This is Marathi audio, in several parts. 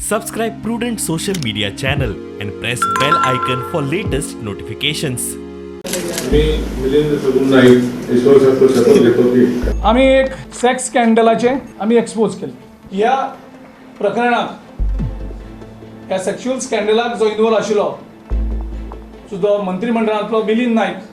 Subscribe Prudent social media channel and press bell icon for latest notifications. मी मिलिंद सगुण नाईक ईश्वरशास्त्र शपथ घेतो की आम्ही एक सेक्स स्कॅन्डलाचे आम्ही एक्सपोज केले. ह्या प्रकरणात ह्या सेक्शुअल स्कॅन्डलाक जो इन्वॉल्व आशिल्लो सुद्धा मंत्रिमंडळांतलो मिलिंद नाईक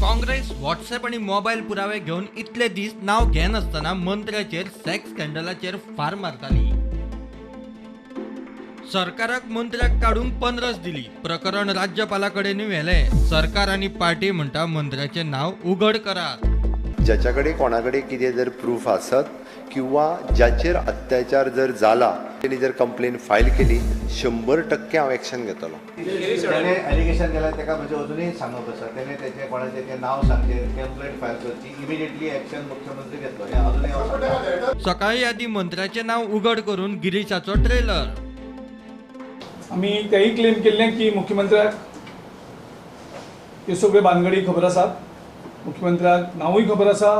काँग्रेस व्हॉट्सॲप आणि मोबाईल पुरावे घेऊन इतले दीस नाव घेनासतना मंत्र्याचेर सेक्स स्कॅन्डलाचेर फार मारताली. सरकाराक मंत्र्याक काढून 15 दिली. प्रकरण राज्यपालाकडे व्हेले. सरकार आणि पार्टी म्हणटा मंत्र्याचे नाव उघड करात. ज्याच्याकडे कोणाकडे कितें जर प्रूफ आसत किंवा ज्याचेर अत्याचार जर जाला तेणी जर कंप्लेन फायल केली 100% हांव एक्शन घेतलो. त्याने एलिगेशन केला तेका म्हणजे अजूनही सांगप आसा तेणे त्याचे कोणाचे ते नाव सांगचे कंप्लेंट फायल करची इमिडिएटली एक्शन मुख्यमंत्री घेतलो हे अजूनही. सकाळी आधी मंत्र्याचे नाव उघड करून गिरीशाचो ट्रेलर. आम्ही तेही क्लेम केल्लें की मुख्यमंत्र्याक ह्यो सगळ्यो भानगडी खबर आसात. मुख्यमंत्र्याक नांवूय खबर आसा.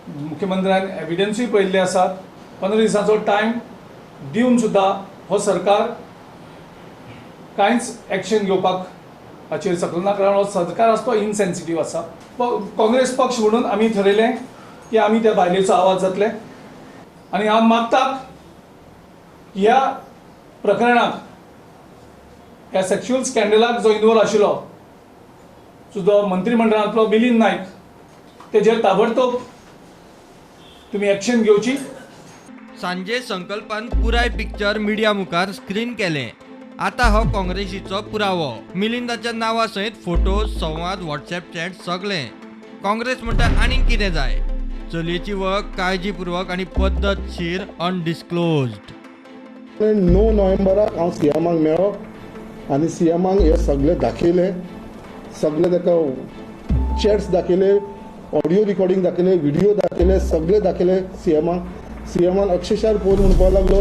मुख्यमंत्र्यान एविडन्सूय पळयल्ले आसात. 15 दिसांचो टायम दिवन सुद्दां हो सरकार कांयच एक्शन घेवपाक हाचेर सकलना, कारण हो सरकार आसा तो इनसेन्सिटीव आसा. काँग्रेस पक्ष म्हणून आमी ठरयलें की आमी त्या बायलेचो आवाज जातले आनी हांव मागतां ह्या प्रकरणात ह्या सेक्शुअल स्कॅन्डलाक जो इन्वॉल्व आशिल्लो सुद्धा मंत्रिमंडळांतलो मिलिंद नाईक तेजेर ताबडतोब तुम्ही एक्शन घेवची. सांजे संकल्पान पुराय पिक्चर मिडिया मुखार स्क्रीन केले. आता हो काँग्रेसीचो पुरावो. मिलिंदाच्या नावा सयत फोटो, संवाद, व्हॉट्सॲप चॅट सगळे. काँग्रेस म्हणटा आनीक कितें जाय. चलयेची वळख काळजीपूर्वक आणि पद्दतशीर अनडिस्क्लोज्ड. 9 नोव्हेंबराक हांव सीएमाक मेळ्ळो आनी सीएमाक हे सगळे दाखयले. सगळे ताका चॅट्स दाखयले, ऑडियो रिकॉर्डिंग दाखयले, व्हिडिओ दाखयले, सगळे दाखयले सीएमान अक्षरशः फोन म्हणपाक लागलो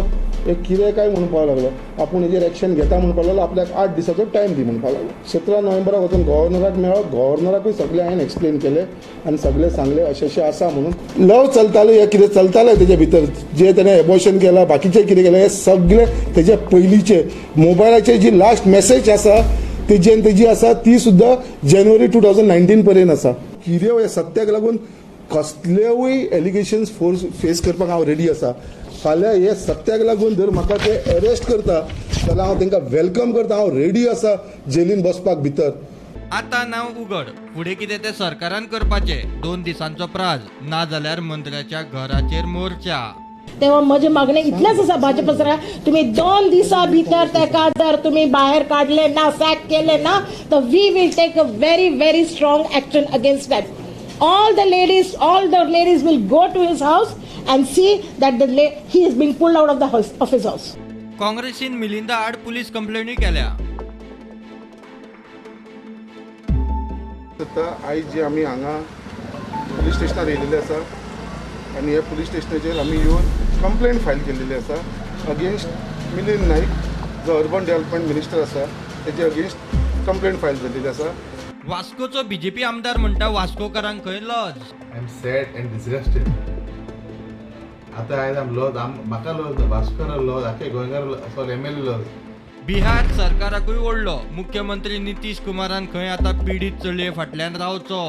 एक कितें काय म्हणपाक लागलो आपूण हेजेर एक्शन घेता म्हणपाक लागलो. आपल्याक 8 दिसाचो टायम दी म्हणपाक लागलो. 17 नोव्हेंबराक वचून गव्हर्नराक मेळ्ळो. गव्हर्नराकूय सगळे हांवें एक्सप्लेन केले आनी सगळे सांगले अशें आसा म्हणून. लव चलतालें हे कितें चलतालें तेजे भितर जे तेणें एबॉर्शन केलां बाकीचें कितें केलें हे सगळे तेजे पयलींचे मोबायलाचेर जी लास्ट मॅसेज आसा तेजी आसा ती सुद्दां जानेवारी 2019 पर्यंत आसा. कितें हे सत्याक लागून कसलेवूय एलिगेशन्स फेस करपाक हांव रेडी आसा. फाल्यां हे सत्याक लागून जर म्हाका ते अरेस्ट करता जाल्यार हांव तांकां वेलकम करता. हांव रेडी आसा जेलीन बसपाक भितर. आता नाव उघड. पुढे कितें ते सरकारान करपाचे. 2 दिसांचो प्राज, ना जाल्यार मंत्र्याच्या घराचेर मोर्चा. तेव्हा म्हजे मागणे इतलेच आसा भाजप सरकार, तुम्ही 2 दिसा भितर तेका जर तुम्ही बाहेर काढले ना, सॅक केले ना, तर we will take a very very strong action against that. all the ladies will go to his house and see that he is being pulled out of his house. काँग्रेसीन मिलिंदा आड पुलीस कंप्लेंटी केल्या. आयज जे आमी हांगा पुलीस स्टेशनार येयलेले आसा आनी हे पुलीस स्टेशनाचेर आमी येवन कंप्लेंट फायल केल्लेली आसा अगेन्स्ट मिलिंद नाईक जो अर्बन डेव्हलपमेंट मिनिस्टर आसा तेजे अगेन्स्ट कंप्लेंट फायल जाल्लेली आसा. वास्कोचो बीजेपी आमदार म्हणटा वास्कोकारांक खंय lodge. I am sad and disgusted. आता आयज आम लॉज म्हाका लॉज वास्कोर लॉज आख्या गोंयकार एमएलए लॉज. बिहार सरकाराकूय ओडलो. मुख्यमंत्री नितीश कुमारान खंय आता पीडित चलये फाटल्यान रावचो.